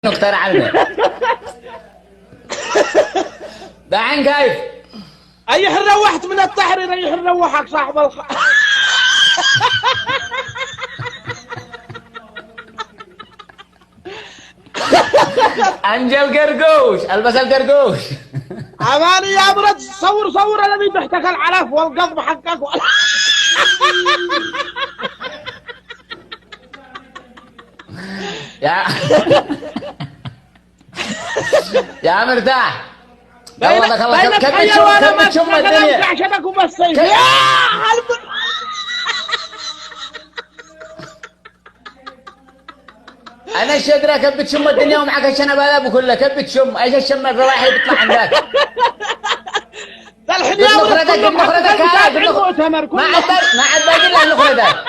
نختار عنه. دحين كيف؟ أيح روحت من التحرير أيح روحك صاحب انجل قرقوش البس القرقوش. أماني يا برد صور الذي تحتك العلف والقضب حقك يا يا مرتاح والله كم تشم الدنيا عشانك وبالصيف يا انا الشدره كم بتشم الدنيا ومعك الشنب هذا بكله كم بتشم ايش الشم الروائح اللي بيطلع عندك الحين يا نخرتك ما عاد باقي الا نخرتك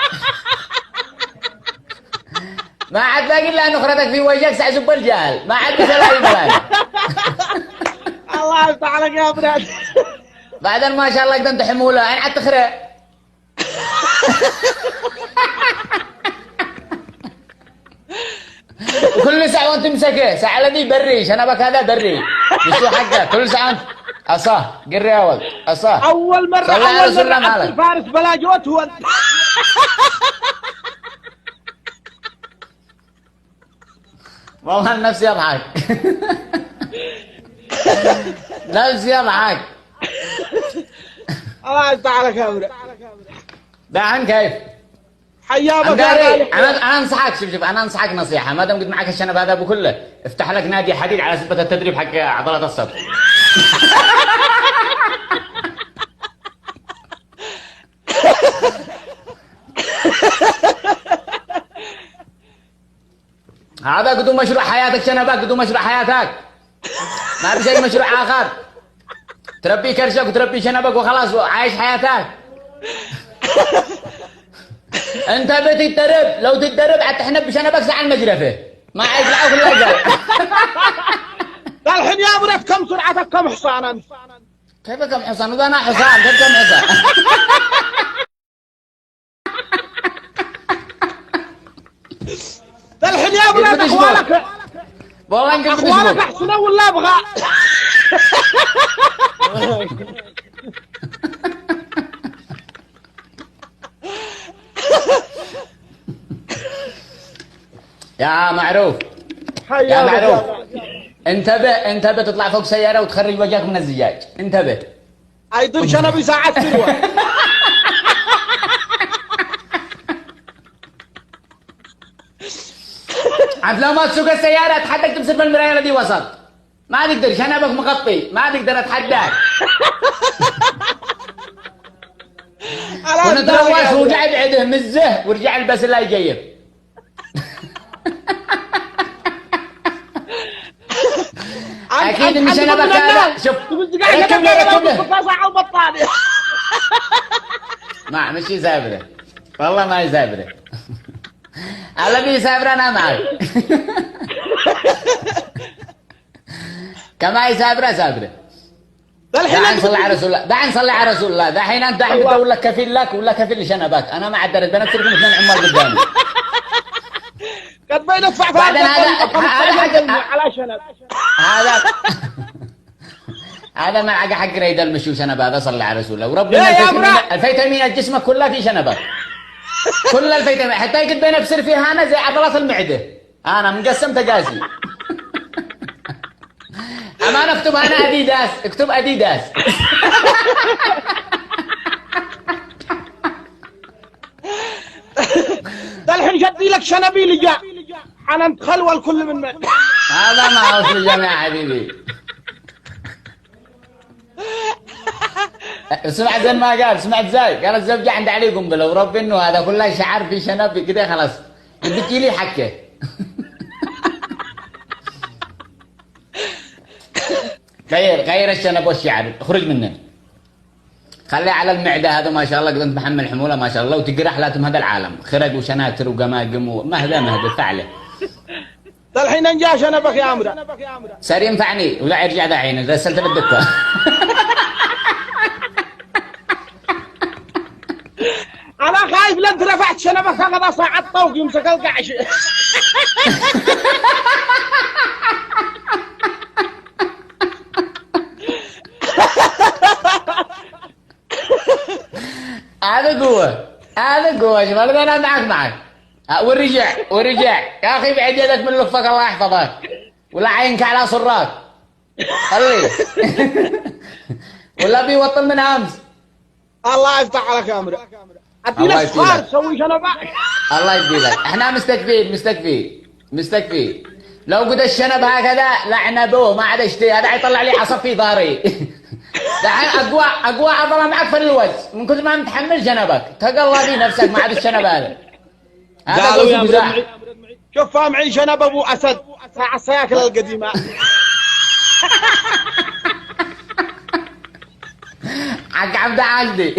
ما عاد باقي الا نخرتك في وجهك سعزب الجهل ما عاد بسلاي بلاي. الله يفتح عليك يا براد. بعدين ما شاء الله قدمت حموله انا عاد تخرق. وكل ساعه وانت تمسكه ساعه الذي بري شنبك هذا بري مش حقك كل ساعه وانت اصاه قري اول اصاه اول مره الفارس بلا جوت هو والله نفسي يضحك. نفسي يضحك. الله يفتح عليك يا براد. دحين كيف؟ حيابك انا انصحك شوف انا انصحك نصيحه ما دام قد معك الشنب هذا بكله افتح لك نادي حديد على سبه التدريب حق عضلات الصدر. هذا قدوم مشروع حياتك شنبك قدوم مشروع حياتك ما في شيء مشروع اخر تربي كرشك وتربي شنبك وخلاص عايش حياتك. انت بتتدرب لو تتدرب حتحنب بشنبك ساعة المجرفة ما عايز لعب كل الجاي. الحين يا بريت كم سرعتك كم حصان انت؟ كيف كم حصان؟ وده انا حصان كيف كم حصان؟ الحين يا بريت اخوانك والله انك اخوانك احسن ولا ابغى؟ يا معروف يا معروف انتبه تطلع فوق سيارة وتخرج وجهك من الزجاج انتبه. ايضا شنبي ساعات تروح. عاد لو ما تسوق السيارة اتحداك تمسك بالمراية دي وسط ما تقدر شنبك مغطي ما تقدر اتحداك. ونتروس ورجع بعده مزه ورجع البس الله يجيب. اكيد ان شنبك هذا شوف ركب له ما مش يسافره والله ما يسافره على بي يسافر انا معك. كما يسافره سافره. دحين صلي على رسول الله دحين صلي على رسول الله دحين انت دحين بتقول لك كفيل لك ولا كفيل لشنبك انا ما عدلت بنفسكم اثنين عمال قدامي. قد بين ادفع بعدين هذا حق على شنب هذا ما حق ريد المشي وشنب هذا صلي على رسول الله وربنا الفيتامينات جسمك كلها في شنبك كل الفيتامين حتى يقد بين بصير فيها انا زي عضلات المعده انا مقسم تقاسي. اما اكتب انا اديداس اكتب اديداس. الحين جدي لك شنبي لجا حنان خلوه الكل من هذا ما هو سجن يا حبيبي. سمعت زي ما قال سمعت زي قال الزوجة عند علي قنبله ورب انه هذا كله شعر في شنب كده خلاص بدك لي حكه. غير الشنب والشعر اخرج منه خليه على المعده هذا ما شاء الله قد انت محمل حموله ما شاء الله وتقرح لا تمهد العالم خرج وشناتر وقماقم ومهده فعله. الحين انجا شنبك يا عمرو صار ينفعني ولا يرجع دحين رسلت بالدكه. انا خايف لن رفعت شنبك هكذا صعدت فوق يمسك القعش. قوة هذا قوة يا شباب انا معك ورجع يا اخي بعد يدك من لفك الله يحفظك ولا عينك على صراك خلي ولا بيوطن من امس. الله يفتح عليك يا امرأ. الله ادينا يفيدك. صفار سوي شنبه. الله يديلك احنا مستكفين لو قد الشنب هكذا لعن ابوه ما عاد اشتي هذا يطلع لي عصب في ظهري. دحين اقوى عضله معك في الوجه من كثر ما متحمل شنبك تقلى بي نفسك ما عاد الشنب هذا. قالوا يا مزاح شوف فاهم معي شنب ابو اسد ساعة السياكل القديمه. حق عبد عاشدي.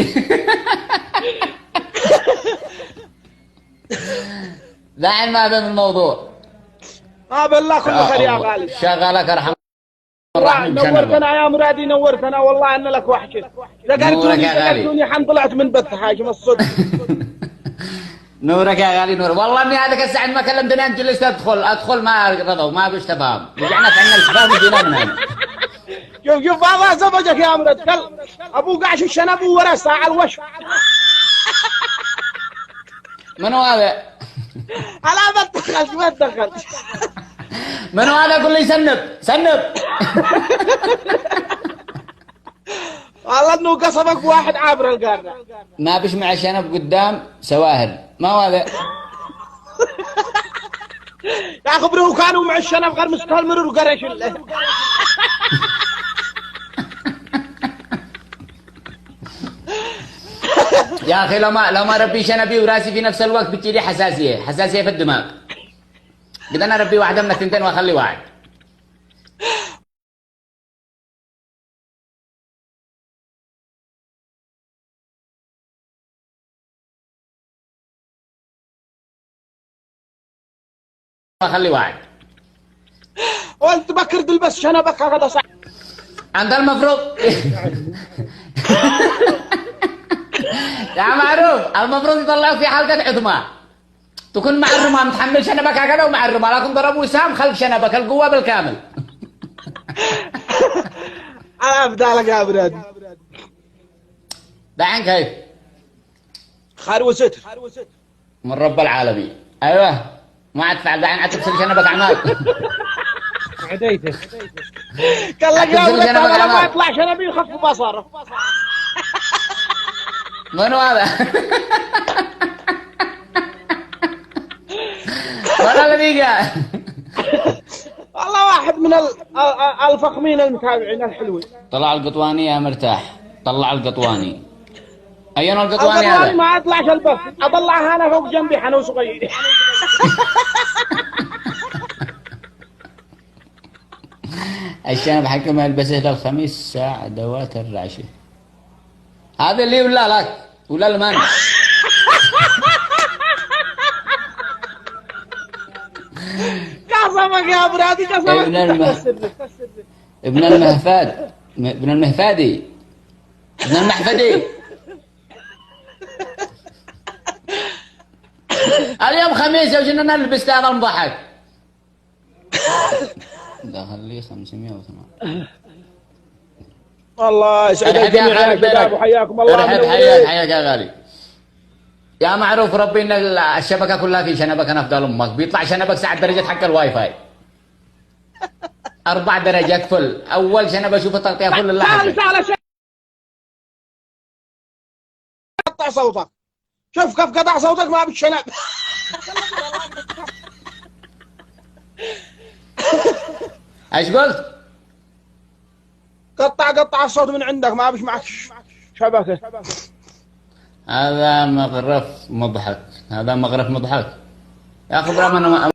دحين ما بين الموضوع. بالله كل خير يا غالي. شغلك ارحم نورتنا يا مرادي نورتنا والله ان لك وحشه. ذكرتوني حن طلعت من بث حاجه الصدق. نورك يا غالي نور والله اني هذاك الساعه ما كلمتني انت جلست ادخل ما رضوا ما بيش تفهم رجعنا عندنا الحفاظ وجينا من هنا. شوف هذا زوجك يا مراد كل ابو قاعش الشنب ورا ساعه الوش. منو هذا؟ انا ما اتدخلت ما اتدخلت. منو هذا؟ قول لي سنب. والله انه قصبك واحد عابر القارة. ما بيش مع شنب قدام سواهل ما هو هذا؟ يا خبره كانوا مع الشنب غير مستقل مرور وقرش له. يا اخي لو ما ربي شنبي وراسي في نفس الوقت بتجيلي حساسيه في الدماغ. قد انا ربي واحده من الثنتين واخلي واحد. واخلي واحد. وانت بكر تلبس شنبك هذا صح. انت المفروض يا معروف المفروض يطلعوك في حلقة عظمى تكون مع الرمى متحمل شنبك هكذا ومع الرمى لكن ضربوا وسام خلف شنبك القوة بالكامل. انا ابدالك يا برادي. دحين كيف؟ خير وستر من رب العالمين. ايوه ما عاد تفعل دحين عاد تغسل شنبك اعمال. عديته قال لك يا ولد هذا ما يطلع شنبي يخف بصره. منو هذا؟ والله الذي قال والله واحد من الفخمين المتابعين الحلوين. طلع القطواني يا مرتاح طلع القطواني. اين القطواني هذا؟ القطواني ما اطلعش البث اطلعها انا فوق جنبي حنو صغير. الشنب حكم يلبسه الخميس ساعة ادوات الرعشه. هذا اللي ولا لك ولا المن. قسمك يا برادي قسمك. ابن المهفاد ابن المهفادي ابن المحفدي. اليوم خميس يا وجنا نلبس هذا المضحك. دخل لي 508. الله يسعدك جميعا يا شباب وحياكم الله. حياك يا غالي. يا معروف ربي ان الشبكه كلها في شنبك انا افضل امك بيطلع شنبك ساعه درجه حق الواي فاي. 4 درجات فل اول شنب اشوف التغطيه فل اللحظه. قطع صوتك شوف كيف قطع صوتك ما بالشنب. ايش قلت؟ قطع الصوت من عندك ما بش معك شبكه. هذا مغرف مضحك يا اخي برا